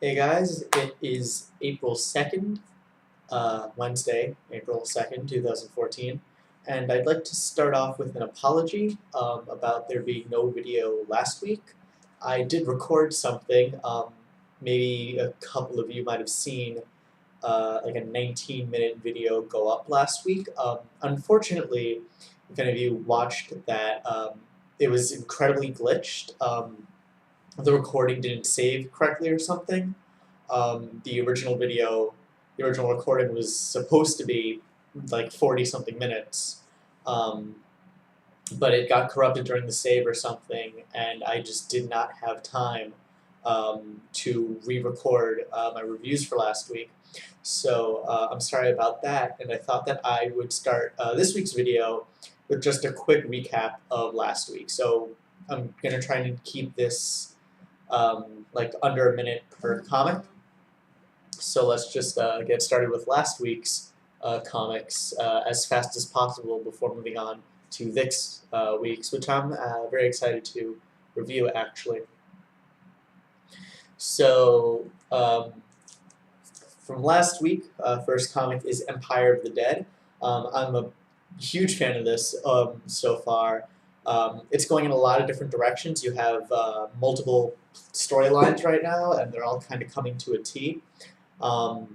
Hey guys, it is April 2nd, Wednesday, April 2nd, 2014, and I'd like to start off with an apology about there being no video last week. I did record something, maybe a couple of you might have seen like a 19-minute video go up last week. Unfortunately, if any of you watched that, it was incredibly glitched. The recording didn't save correctly or something. The original recording was supposed to be like 40 something minutes, but it got corrupted during the save or something, and I just did not have time to re-record my reviews for last week. So I'm sorry about that, and I thought that I would start this week's video with just a quick recap of last week. So I'm going to try and keep this like under a minute per comic. So let's just get started with last week's comics as fast as possible before moving on to this week's, which I'm very excited to review actually. So from last week, first comic is Empire of the Dead. I'm a huge fan of this so far. It's going in a lot of different directions. You have multiple storylines right now, and they're all kind of coming to a T. I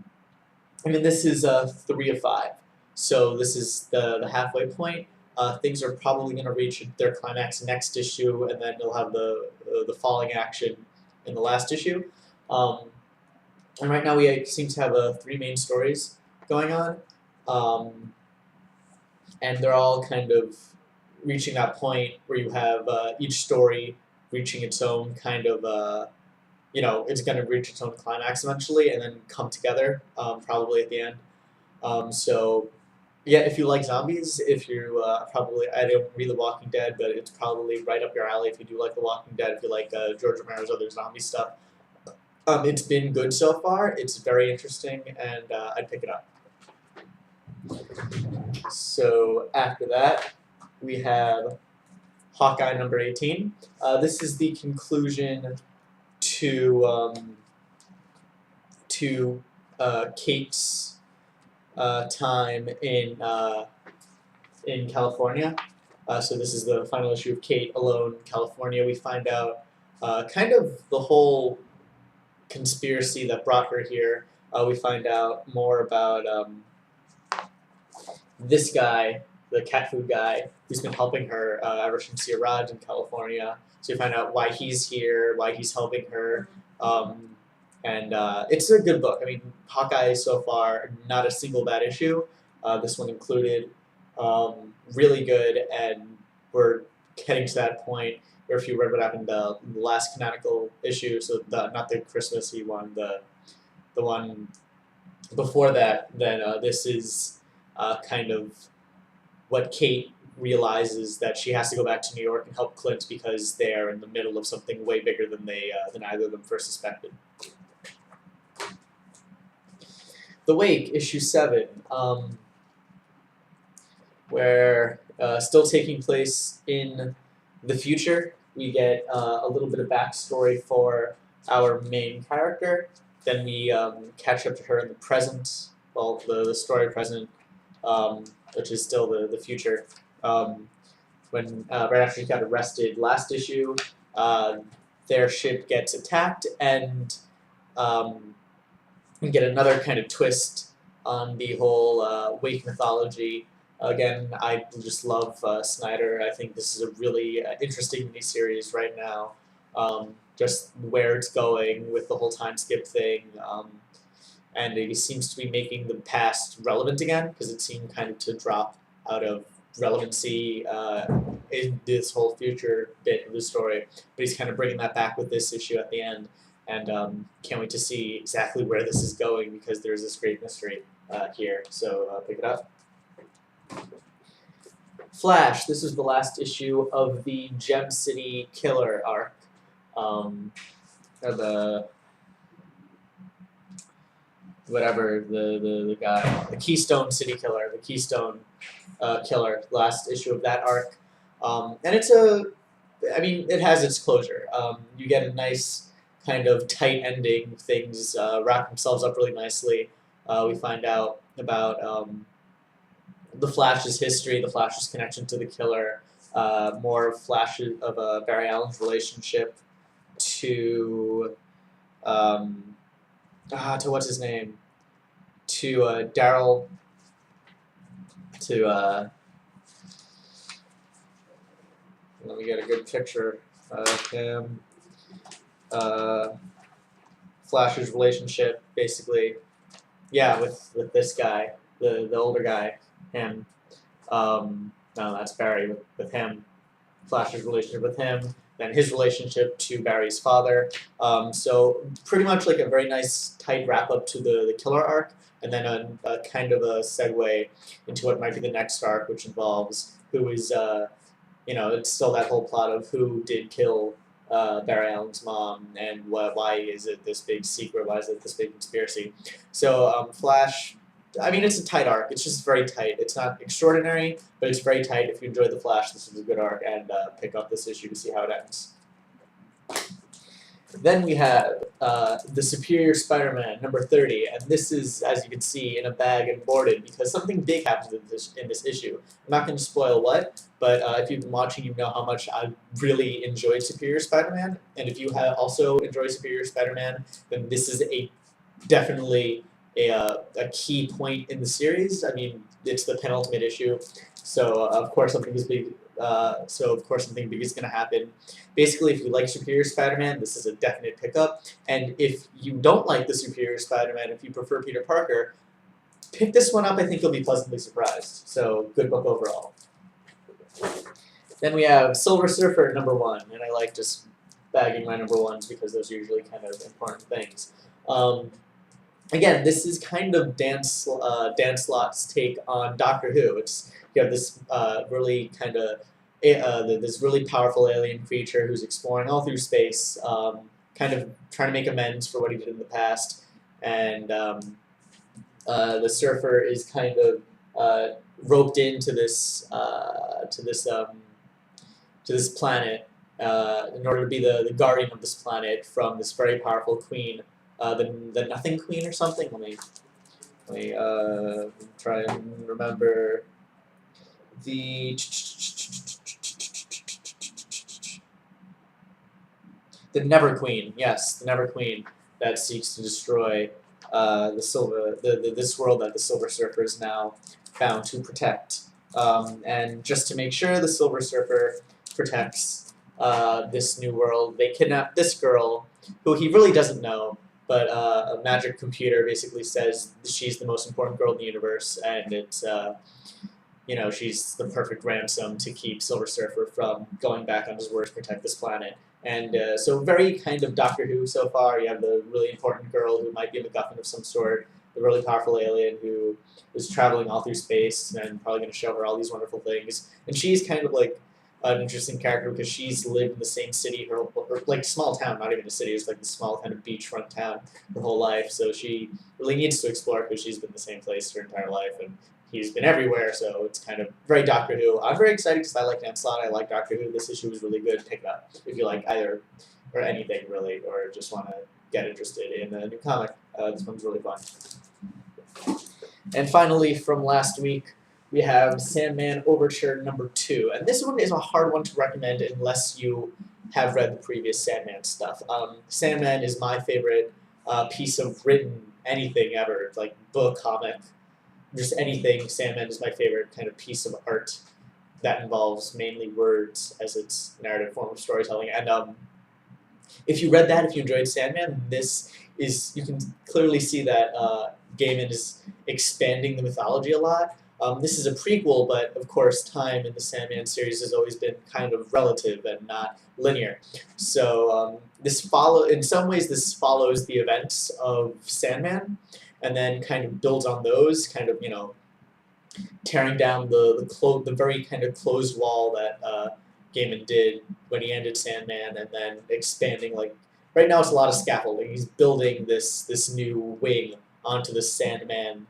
mean, this is 3 of 5, so this is the halfway point. Things are probably going to reach their climax next issue, and then you'll have the falling action in the last issue. And right now we seem to have 3 main stories going on, and they're all kind of reaching that point where you have each story reaching its own kind of, it's going to reach its own climax eventually and then come together probably at the end. So, yeah, if you like zombies, if you I don't read The Walking Dead, but it's probably right up your alley if you do like The Walking Dead, if you like George Romero's other zombie stuff. It's been good so far. It's very interesting, and I'd pick it up. So after that, we have Hawkeye number 18. This is the conclusion to Kate's time in California. So this is the final issue of Kate alone in California. We find out kind of the whole conspiracy that brought her here. We find out more about this guy, the cat food guy, who's been helping her ever since she arrived in California. So you find out why he's here, why he's helping her, and it's a good book. I mean, Hawkeye so far, not a single bad issue. This one included, really good, and we're heading to that point where if you read what happened the last canonical issue, so not the Christmassy one, the one before that, then this is kind of what Kate realizes that she has to go back to New York and help Clint because they're in the middle of something way bigger than than either of them first suspected. The Wake, issue 7, where still taking place in the future. We get a little bit of backstory for our main character. Then we catch up to her in the present, well, the story present, which is still the future. When right after he got arrested last issue, their ship gets attacked, and we get another kind of twist on the whole Wake mythology. Again, I just love Snyder. I think this is a really interesting miniseries right now. Just where it's going with the whole time skip thing. And it seems to be making the past relevant again, because it seemed kind of to drop out of relevancy in this whole future bit of the story. But he's kind of bringing that back with this issue at the end, and can't wait to see exactly where this is going, because there's this great mystery here. So pick it up. Flash, this is the last issue of the Gem City Killer arc. The guy, the Keystone City Killer, the Keystone Killer, last issue of that arc. And it's it has its closure. You get a nice kind of tight ending. Things wrap themselves up really nicely. We find out about the Flash's history, the Flash's connection to the killer, more flashes of Barry Allen's relationship to to what's his name, to Daryl, to let me get a good picture of him. Flash's relationship, basically, yeah, with this guy, the older guy, him. No, that's Barry with him. Flash's relationship with him, then his relationship to Barry's father. So pretty much like a very nice tight wrap up to the killer arc, and then a kind of a segue into what might be the next arc, which involves who is, it's still that whole plot of who did kill Barry Allen's mom, and why is it this big secret, why is it this big conspiracy. So Flash, I mean, it's a tight arc. It's just very tight. It's not extraordinary, but it's very tight. If you enjoyed The Flash, this is a good arc, and pick up this issue to see how it ends. Then we have The Superior Spider-Man, number 30, and this is, as you can see, in a bag and boarded, because something big happens in this issue. I'm not going to spoil what, but if you've been watching, you know how much I really enjoyed Superior Spider-Man, and if you have also enjoyed Superior Spider-Man, then this is definitely a key point in the series. I mean, it's the penultimate issue, so of course something is big. Something big is going to happen. Basically, if you like Superior Spider-Man, this is a definite pickup. And if you don't like the Superior Spider-Man, if you prefer Peter Parker, pick this one up. I think you'll be pleasantly surprised. So, good book overall. Then we have Silver Surfer, number 1. And I like just bagging my number 1s because those are usually kind of important things. Again, this is kind of Dan Slott's take on Doctor Who. You have this really kind of this really powerful alien creature who's exploring all through space, kind of trying to make amends for what he did in the past, and the Surfer is kind of roped into this planet in order to be the guardian of this planet from this very powerful queen, the Nothing Queen or something. Let me try and remember. The Never Queen, yes, the Never Queen that seeks to destroy this world that the Silver Surfer is now bound to protect. And just to make sure the Silver Surfer protects this new world, they kidnap this girl, who he really doesn't know, but a magic computer basically says she's the most important girl in the universe, and it's she's the perfect ransom to keep Silver Surfer from going back on his word to protect this planet. And so very kind of Doctor Who so far. You have the really important girl who might be a MacGuffin of some sort, the really powerful alien who is traveling all through space and probably going to show her all these wonderful things. And she's kind of like an interesting character because she's lived in the same city, her like small town, not even a city, it's like the small kind of beachfront town her whole life. So she really needs to explore because she's been in the same place her entire life, and he's been everywhere, so it's kind of very Doctor Who. I'm very excited because I like Dan Slott, I like Doctor Who. This issue was really good. Pick it up if you like either or anything really, or just want to get interested in a new comic. This one's really fun. And finally, from last week, we have Sandman Overture number 2. And this one is a hard one to recommend unless you have read the previous Sandman stuff. Sandman is my favorite piece of written anything ever, like book, comic, just anything. Sandman is my favorite kind of piece of art that involves mainly words as its narrative form of storytelling. And if you read that, if you enjoyed Sandman, you can clearly see that Gaiman is expanding the mythology a lot. This is a prequel, but of course time in the Sandman series has always been kind of relative and not linear. So in some ways this follows the events of Sandman, and then kind of builds on those, kind of, tearing down the very kind of closed wall that Gaiman did when he ended Sandman, and then expanding, like, right now it's a lot of scaffolding. He's building this new wing onto the Sandman,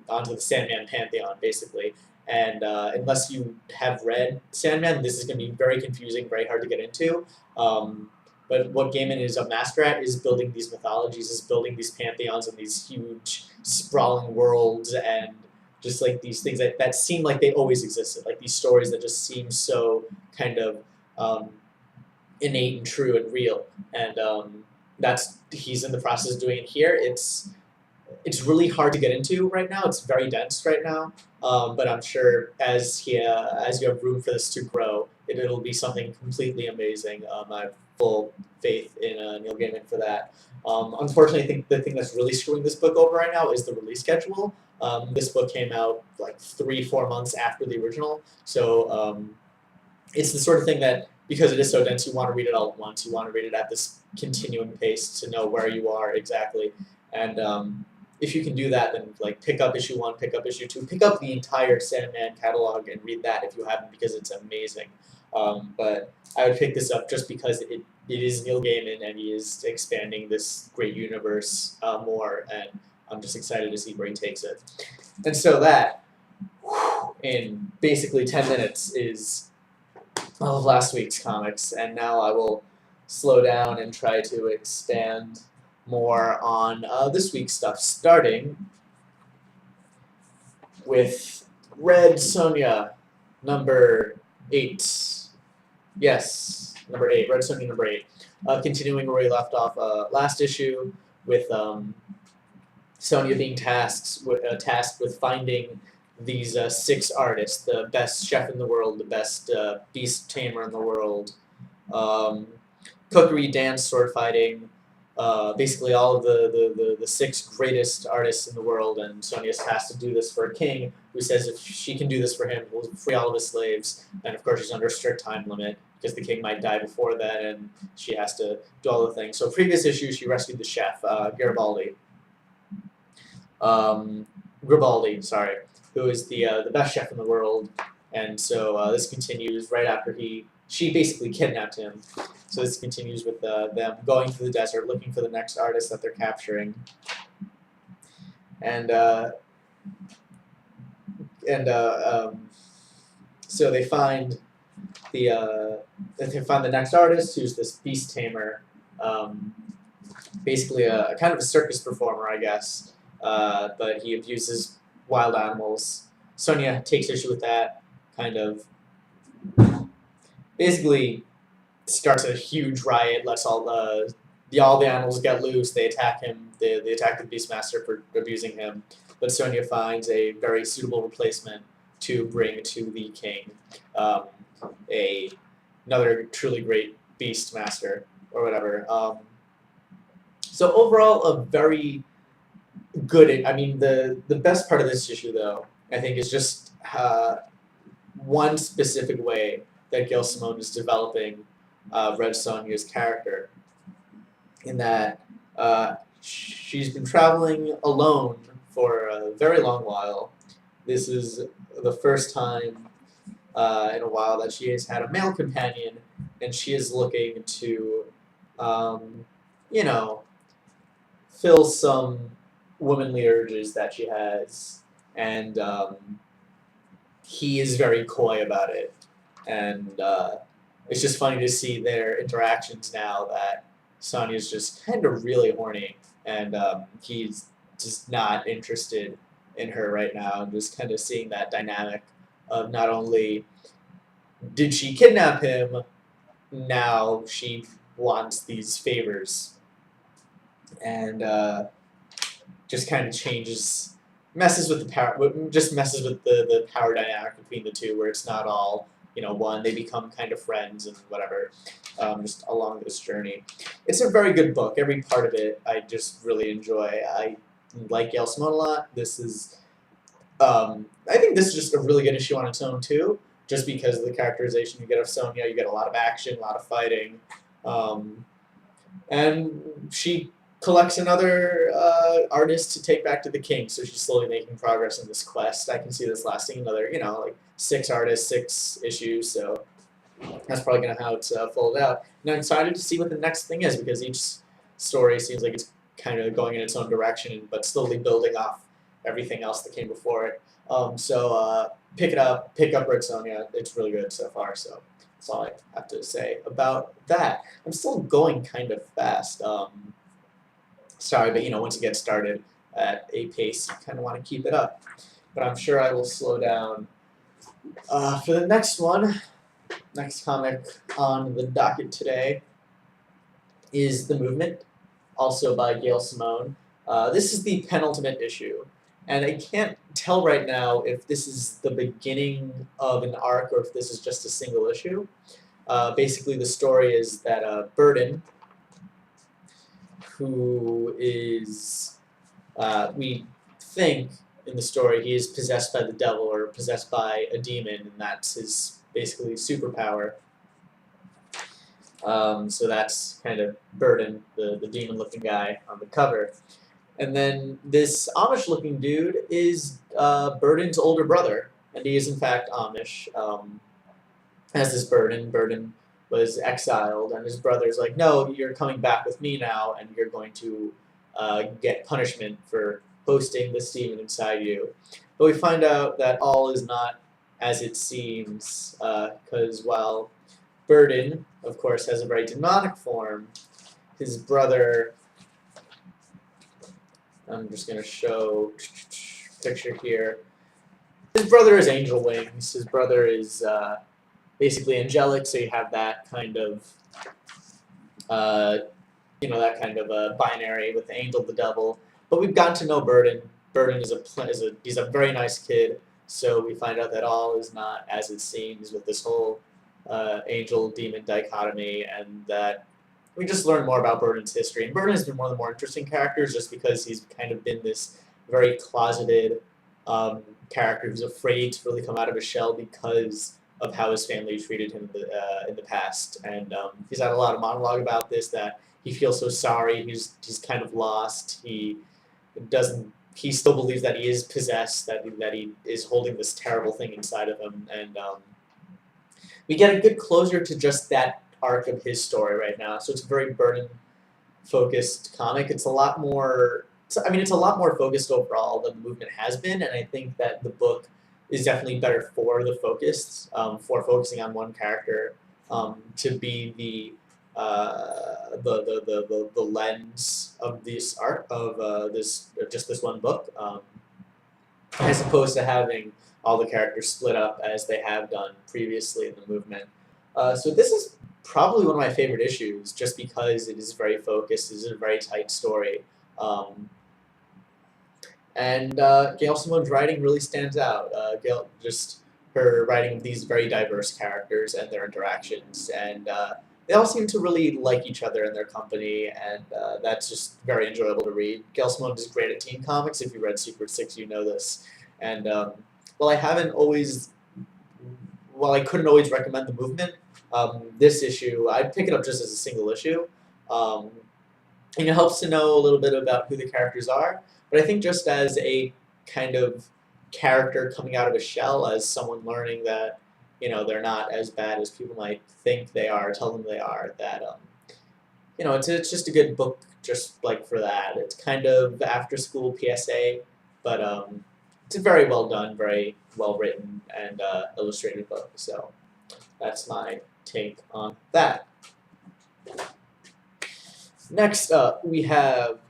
onto the Sandman pantheon, basically. And unless you have read Sandman, this is going to be very confusing, very hard to get into. But what Gaiman is a master at is building these mythologies, is building these pantheons and these huge sprawling worlds and just like these things that seem like they always existed, like these stories that just seem so kind of um, innate and true and real. And that's he's in the process of doing it here. It's really hard to get into right now. It's very dense right now. But I'm sure as you have room for this to grow, it'll be something completely amazing. I have full faith in Neil Gaiman for that. Unfortunately, I think the thing that's really screwing this book over right now is the release schedule. This book came out like 3-4 months after the original, so it's the sort of thing that, because it is so dense, you want to read it all at once. You want to read it at this continuing pace to know where you are exactly. And if you can do that, then like pick up issue 1, pick up issue 2, pick up the entire Sandman catalog and read that if you haven't, because it's amazing. But I would pick this up just because it is Neil Gaiman and he is expanding this great universe more, and I'm just excited to see where he takes it. And so that, in basically 10 minutes, is all of last week's comics, and now I will slow down and try to expand more on this week's stuff, starting with Red Sonja, number 8. Yes, number 8, Red Sonja number 8. Continuing where we left off last issue, with Sonja being tasked with finding these 6 artists, the best chef in the world, the best beast tamer in the world, cookery, dance, sword fighting, basically all of the 6 greatest artists in the world, and Sonja's tasked to do this for a king who says if she can do this for him, he'll free all of his slaves, and of course she's under a strict time limit because the king might die before that, and she has to do all the things. So previous issue, she rescued the chef, Gribaldi, sorry, who is the best chef in the world, and so this continues right after she basically kidnapped him. So this continues with them going through the desert, looking for the next artist that they're capturing, and so they find the next artist, who's this beast tamer, basically a kind of a circus performer, I guess, but he abuses wild animals. Sonja takes issue with that, kind of basically starts a huge riot, lets all the animals get loose, they attack him, they attack the Beastmaster for abusing him, but Sonja finds a very suitable replacement to bring to the king, another truly great Beastmaster, or whatever. So overall, a very good, I mean, the best part of this issue, though, I think, is just one specific way that Gail Simone is developing Red Sonja's character, in that she's been traveling alone for a very long while. This is the first time in a while that she has had a male companion, and she is looking to, you know, fill some womanly urges that she has, and he is very coy about it, and it's just funny to see their interactions now that Sonja's just kind of really horny, and he's just not interested in her right now, and just kind of seeing that dynamic of not only did she kidnap him, now she wants these favors, and just kind of messes with the power, just messes with the power dynamic between the two, where it's not all, you know, one, they become kind of friends and whatever, just along this journey. It's a very good book. Every part of it I just really enjoy. I like Gail Simone a lot. This is, I think this is just a really good issue on its own too, just because of the characterization you get of Sonja. You get a lot of action, a lot of fighting, and she collects another artist to take back to the king, so she's slowly making progress in this quest. I can see this lasting another, you know, like 6 artists, 6 issues, so that's probably going to how it's folded out. And I'm excited to see what the next thing is, because each story seems like it's kind of going in its own direction, but slowly building off everything else that came before it. So pick it up, pick up Red Sonja. It's really good so far, so That's all I have to say about that. I'm still going kind of fast. Sorry, but once you get started at a pace, you kind of want to keep it up. But I'm sure I will slow down. For the next one, next comic on the docket today is The Movement, also by Gail Simone. This is the penultimate issue, and I can't tell right now if this is the beginning of an arc or if this is just a single issue. Basically, the story is that Burden, who is, we think in the story, he is possessed by the devil or possessed by a demon, and that's his basically superpower. So that's kind of Burden, the demon-looking guy on the cover. And then this Amish-looking dude is Burden's older brother, and he is in fact Amish. As this Burden was exiled, and his brother's like, no, you're coming back with me now, and you're going to get punishment for hosting this demon inside you. But we find out that all is not as it seems, because while Burden, of course, has a very demonic form, his brother, I'm just going to show picture here, his brother is Angel Wings, his brother is basically angelic, so you have that kind of, that kind of binary with the angel, the devil. But we've gotten to know Burden. Burden he's a very nice kid. So we find out that all is not as it seems with this whole angel demon dichotomy, and that we just learn more about Burden's history. And Burden has been one of the more interesting characters, just because he's kind of been this very closeted character who's afraid to really come out of his shell because of how his family treated him in the past. And he's had a lot of monologue about this, that he feels so sorry, he's kind of lost, he still believes that he is possessed, that he is holding this terrible thing inside of him. And we get a good closure to just that arc of his story right now. So it's a very Burden-focused comic. It's a lot more focused overall than The Movement has been, and I think that the book is definitely better for the focus, for focusing on one character, to be the lens of this art of this one book, as opposed to having all the characters split up as they have done previously in The Movement. So this is probably one of my favorite issues, just because it is very focused. It is a very tight story. And Gail Simone's writing really stands out. Her writing of these very diverse characters and their interactions, and they all seem to really like each other in their company, and that's just very enjoyable to read. Gail Simone is great at teen comics. If you read Secret Six, you know this. And while I couldn't always recommend The Movement, this issue, I'd pick it up just as a single issue. And it helps to know a little bit about who the characters are. But I think just as a kind of character coming out of a shell, as someone learning that, they're not as bad as people might think they are, tell them they are, that, it's just a good book just like for that. It's kind of after-school PSA, but it's a very well done, very well written, and illustrated book. So that's my take on that. Next up, we have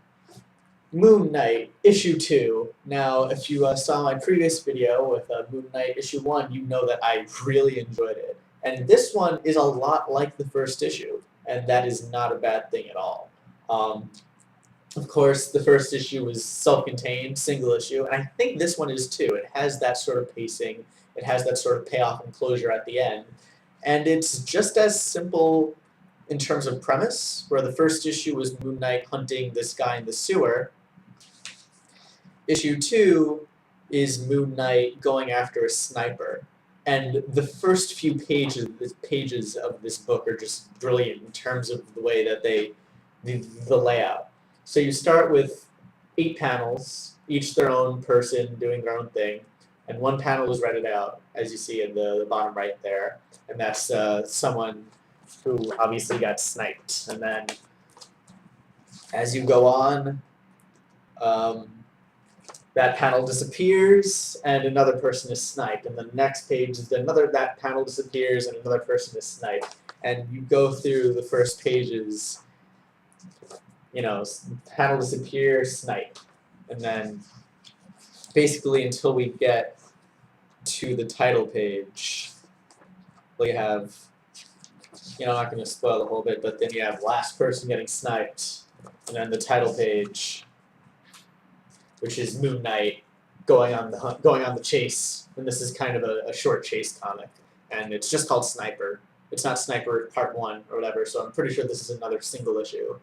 Moon Knight, Issue 2. Now, if you saw my previous video with Moon Knight Issue 1, you know that I really enjoyed it. And this one is a lot like the first issue, and that is not a bad thing at all. Of course, the first issue was self-contained, single issue, and I think this one is too. It has that sort of pacing, it has that sort of payoff and closure at the end, and it's just as simple in terms of premise, where the first issue was Moon Knight hunting this guy in the sewer. Issue 2 is Moon Knight going after a sniper. And the first few pages of this book are just brilliant in terms of the way that the layout. So you start with 8 panels, each their own person doing their own thing, and one panel is rented out, as you see in the bottom right there, and that's someone who obviously got sniped. And then as you go on, that panel disappears and another person is sniped, and the next page is that panel disappears and another person is sniped, and you go through the first pages, panel disappear, snipe, and then basically until we get to the title page, we have, I'm not going to spoil the whole bit, but then you have last person getting sniped, and then the title page, which is Moon Knight going on the hunt, going on the chase, and this is kind of a short chase comic, and it's just called Sniper. It's not Sniper Part 1 or whatever, so I'm pretty sure this is another single issue.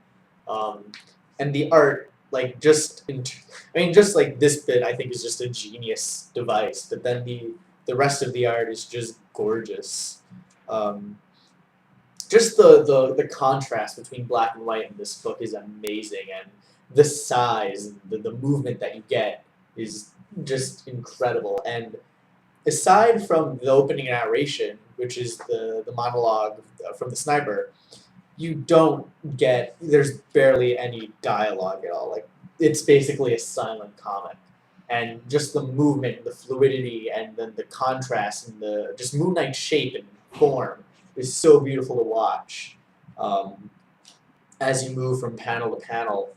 And the art, just like this bit, I think is just a genius device, but then the rest of the art is just gorgeous. Just the contrast between black and white in this book is amazing, and the size, the movement that you get is just incredible. And aside from the opening narration, which is the monologue from the sniper, there's barely any dialogue at all. It's basically a silent comic. And just the movement, the fluidity, and then the contrast, and the just Moon Knight's shape and form is so beautiful to watch as you move from panel to panel.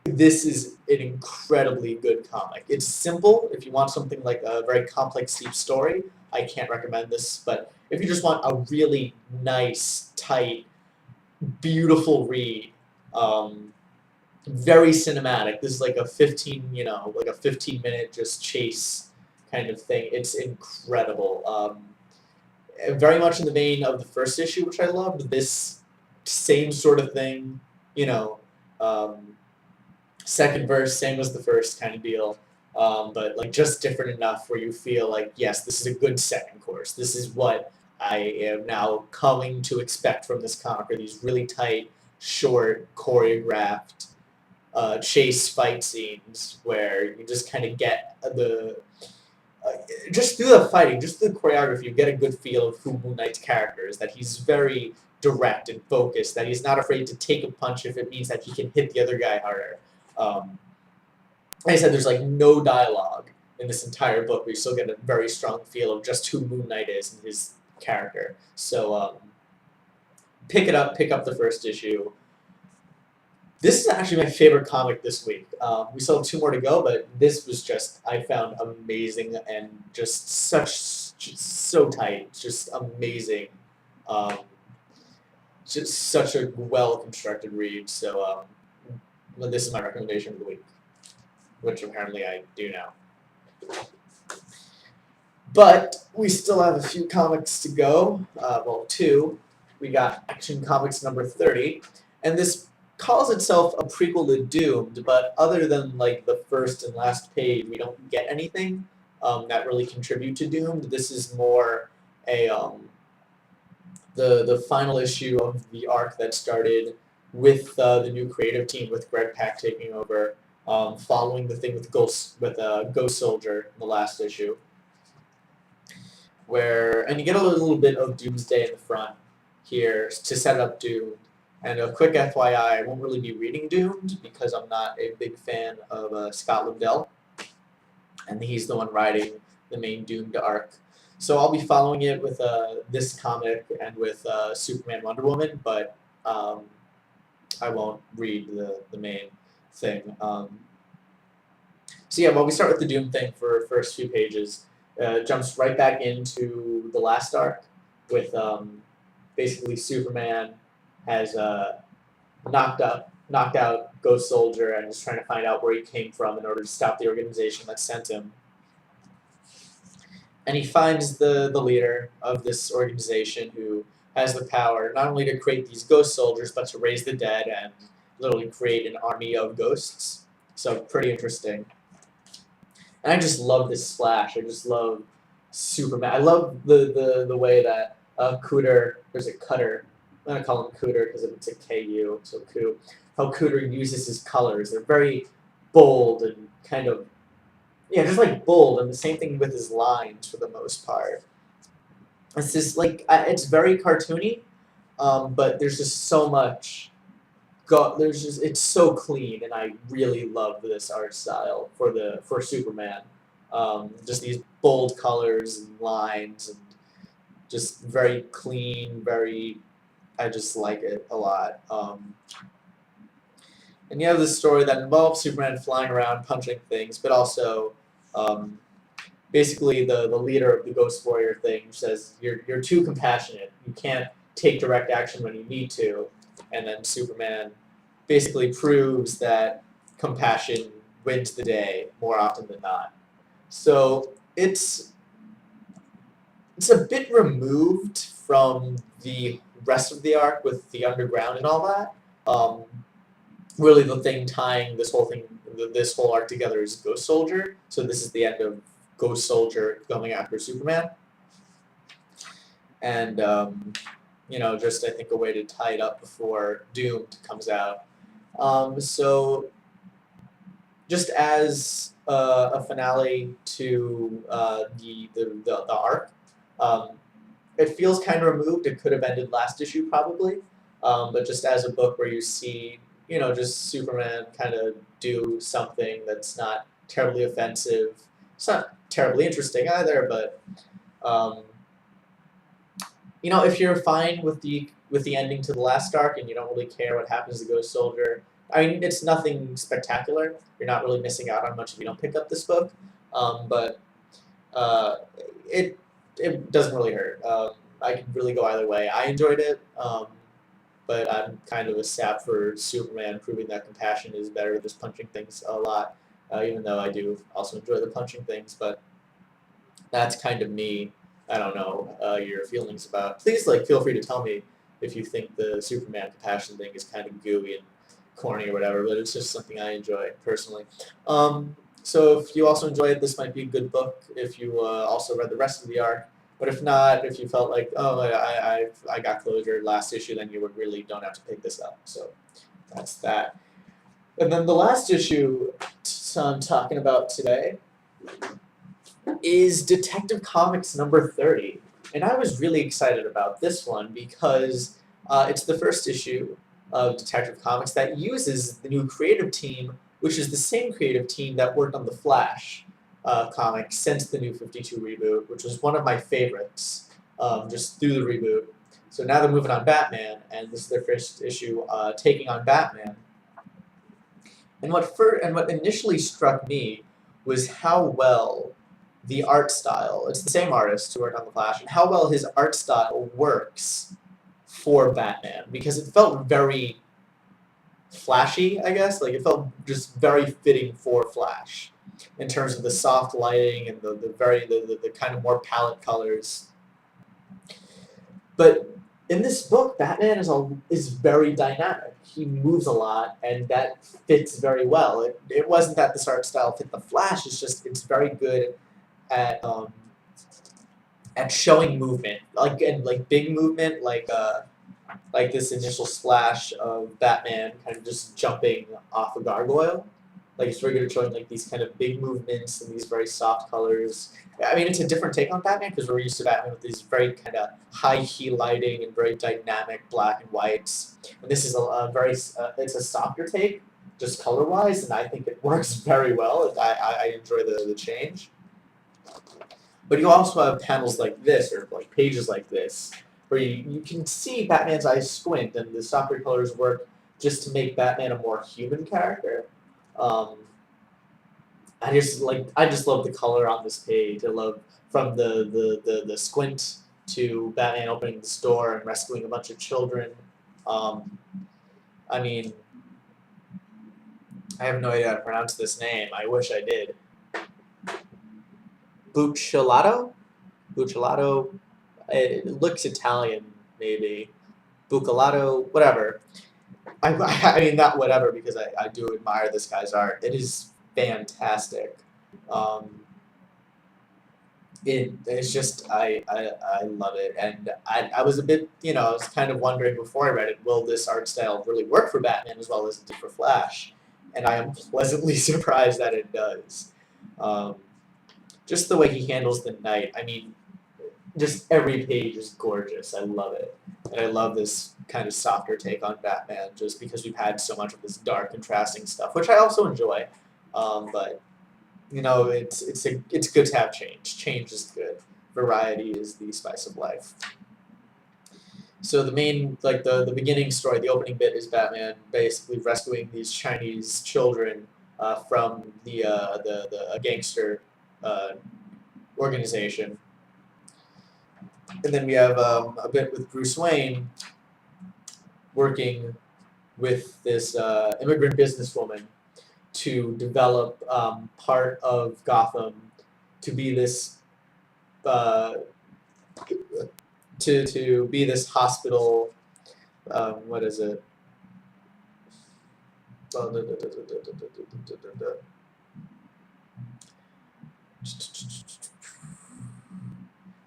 This is an incredibly good comic. It's simple. If you want something like a very complex, deep story, I can't recommend this. But if you just want a really nice, tight, beautiful read, very cinematic. This is like a 15-minute just chase kind of thing. It's incredible. Very much in the vein of the first issue, which I loved. This same sort of thing, second verse, same as the first kind of deal, but just different enough where you feel like, yes, this is a good second course. This is what I am now coming to expect from this comic, are these really tight, short, choreographed chase fight scenes where you just kind of get just through the fighting, just through the choreography, you get a good feel of who Moon Knight's character is, that he's very direct and focused, that he's not afraid to take a punch if it means that he can hit the other guy harder. Like I said, there's no dialogue in this entire book, but you still get a very strong feel of just who Moon Knight is and his character. So pick up the first issue. This is actually my favorite comic this week. We still have 2 more to go, but this was I found amazing and just so tight, just amazing. Just such a well-constructed read. So this is my recommendation of the week, which apparently I do now. But we still have a few comics to go. Well, 2. We got Action Comics number 30, and this calls itself a prequel to Doomed, but other than the first and last page, we don't get anything that really contribute to Doomed. This is more the final issue of the arc that started with the new creative team, with Greg Pak taking over, following the thing with Ghost Soldier in the last issue, and you get a little bit of Doomsday in the front here to set up Doomed. And a quick FYI, I won't really be reading Doomed because I'm not a big fan of Scott Lobdell, and he's the one writing the main Doomed arc. So I'll be following it with this comic and with Superman, Wonder Woman, but I won't read the main thing. So yeah, well, we start with the Doom thing for the first few pages. Jumps right back into the last arc with basically Superman has knocked out Ghost Soldier and is trying to find out where he came from in order to stop the organization that sent him. And he finds the leader of this organization who has the power not only to create these ghost soldiers, but to raise the dead and literally create an army of ghosts. So pretty interesting. And I just love this splash. I just love Superman. I love the way that Cutter, I'm going to call him Cooter because it's a K-U, so Coo. How Cooter uses his colors. They're very bold and kind of, just bold, and the same thing with his lines for the most part. It's just it's very cartoony, but there's just so much there's just it's so clean, and I really love this art style for Superman. Just these bold colors and lines, and just very clean, very. I just like it a lot. And you have this story that involves Superman flying around, punching things, but also, um, basically the leader of the Ghost Warrior thing says you're too compassionate. You can't take direct action when you need to, and then Superman basically proves that compassion wins the day more often than not. So it's a bit removed from the rest of the arc with the underground and all that. Um, really, the thing tying this whole arc together is Ghost Soldier. So this is the end of Ghost Soldier going after Superman, and just I think a way to tie it up before Doomed comes out. So just as a finale to the arc, um, it feels kind of removed. It could have ended last issue probably, but just as a book where you see just Superman kind of do something that's not terribly offensive. It's not terribly interesting either, but um, if you're fine with the ending to the last arc and you don't really care what happens to Ghost Soldier, I mean, it's nothing spectacular. You're not really missing out on much if you don't pick up this book, but uh, it doesn't really hurt. I can really go either way. I enjoyed it, but I'm kind of a sap for Superman proving that compassion is better than just punching things a lot, even though I do also enjoy the punching things, but that's kind of me. I don't know your feelings about. Please, feel free to tell me if you think the Superman compassion thing is kind of gooey and corny or whatever. But it's just something I enjoy personally. So if you also enjoy it, this might be a good book. If you also read the rest of the arc, but if not, if you felt like I got closure last issue, then you would really don't have to pick this up. So that's that. And then the last issue I'm talking about today is Detective Comics number 30. And I was really excited about this one because it's the first issue of Detective Comics that uses the new creative team, which is the same creative team that worked on the Flash comic since the New 52 reboot, which was one of my favorites just through the reboot. So now they're moving on Batman, and this is their first issue taking on Batman. And what initially struck me was how well the art style, it's the same artist who worked on The Flash, and how well his art style works for Batman, because it felt very flashy, I guess. It felt just very fitting for Flash in terms of the soft lighting and the kind of more palette colors. But in this book, Batman is very dynamic. He moves a lot, and that fits very well. It wasn't that this art style fit the Flash. It's very good at showing movement, and big movement, like this initial splash of Batman kind of just jumping off a gargoyle. It's very good at showing these kind of big movements and these very soft colors. I mean, it's a different take on Batman because we're used to Batman with these very kind of high key lighting and very dynamic black and whites. And this is it's a softer take, just color wise, and I think it works very well. I enjoy the change. But you also have panels like this, or pages like this, where you can see Batman's eyes squint, and the softer colors work just to make Batman a more human character. I just love the color on this page. I love from the squint to Batman opening the store and rescuing a bunch of children. I mean, I have no idea how to pronounce this name. I wish I did. Buccellato? Buccellato? It looks Italian, maybe. Buccellato, whatever. I mean, not whatever, because I do admire this guy's art. It is fantastic. It's just, I love it. And I was a bit, I was kind of wondering before I read it, will this art style really work for Batman as well as it did for Flash? And I am pleasantly surprised that it does. Just the way he handles the night. I mean, just every page is gorgeous. I love it. And I love this kind of softer take on Batman just because we've had so much of this dark, contrasting stuff, which I also enjoy. But it's good to have change. Change is good. Variety is the spice of life. So the main, like the beginning story, the opening bit is Batman basically rescuing these Chinese children from a gangster uh, organization. And then we have a bit with Bruce Wayne working with this immigrant businesswoman to develop part of Gotham to be this uh, to be this hospital. What is it?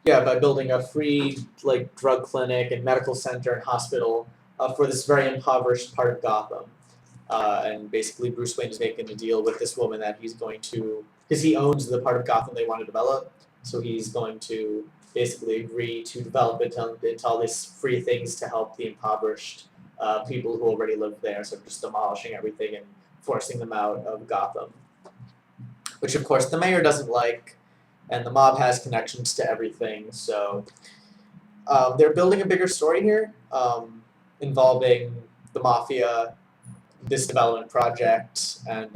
Yeah, by building a free like drug clinic and medical center and hospital for this very impoverished part of Gotham. And basically, Bruce Wayne is making a deal with this woman that he's going to, because he owns the part of Gotham they want to develop, so he's going to basically agree to develop it into all these free things to help the impoverished people who already live there. So just demolishing everything and forcing them out of Gotham, which of course the mayor doesn't like, and the mob has connections to everything. So they're building a bigger story here involving the mafia, this development project, and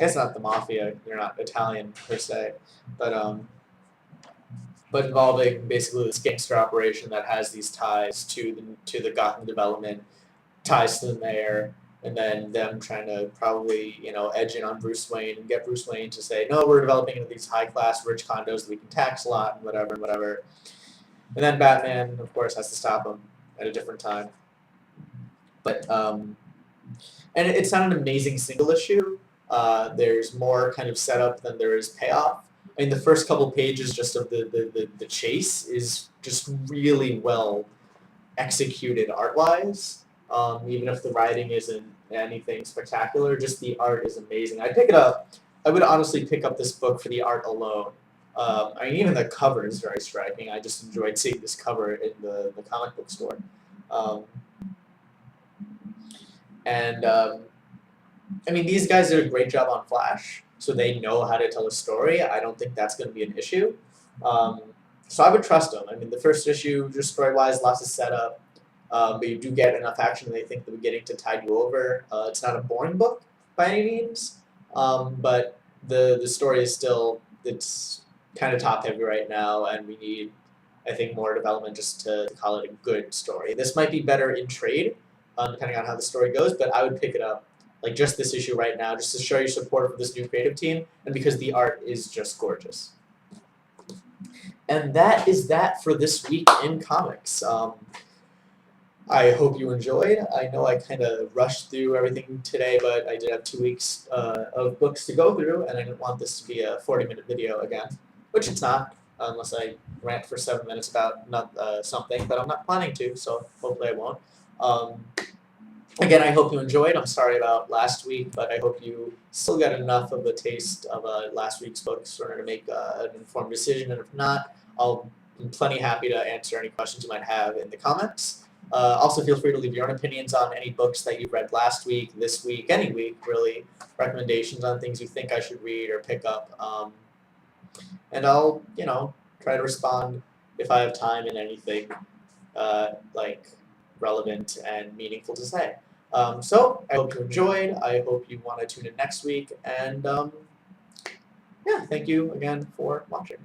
it's not the mafia. They're not Italian per se, but involving basically this gangster operation that has these ties to the Gotham development, ties to the mayor, and then them trying to probably edge in on Bruce Wayne and get Bruce Wayne to say, no, we're developing into these high class rich condos that we can tax a lot and whatever and whatever. And then Batman, of course, has to stop him at a different time. But and it's not an amazing single issue. There's more kind of setup than there is payoff. I mean, the first couple pages just of the chase is just really well executed art-wise. Even if the writing isn't anything spectacular, just the art is amazing. I'd pick it up. I would honestly pick up this book for the art alone. I mean, even the cover is very striking. I just enjoyed seeing this cover in the comic book store. I mean, these guys did a great job on Flash, so they know how to tell a story. I don't think that's going to be an issue. So I would trust them. I mean, the first issue, just story-wise, lots of setup, but you do get enough action, they think, the beginning to tide you over. It's not a boring book by any means, but the story is still, it's kind of top-heavy right now, and we need, I think, more development just to call it a good story. This might be better in trade, depending on how the story goes, but I would pick it up, like just this issue right now, just to show your support for this new creative team, and because the art is just gorgeous. And that is that for this week in comics. I hope you enjoyed. I know I kind of rushed through everything today, but I did have 2 weeks of books to go through, and I didn't want this to be a 40-minute video again, which it's not, unless I rant for 7 minutes about something, but I'm not planning to, so hopefully I won't. Again, I hope you enjoyed. I'm sorry about last week, but I hope you still got enough of a taste of last week's books in order to make an informed decision, and if not, I'm plenty happy to answer any questions you might have in the comments. Also, feel free to leave your own opinions on any books that you read last week, this week, any week, really. Recommendations on things you think I should read or pick up. And I'll, try to respond if I have time in anything, like, relevant and meaningful to say. So, I hope you enjoyed. I hope you want to tune in next week. And, yeah, thank you again for watching.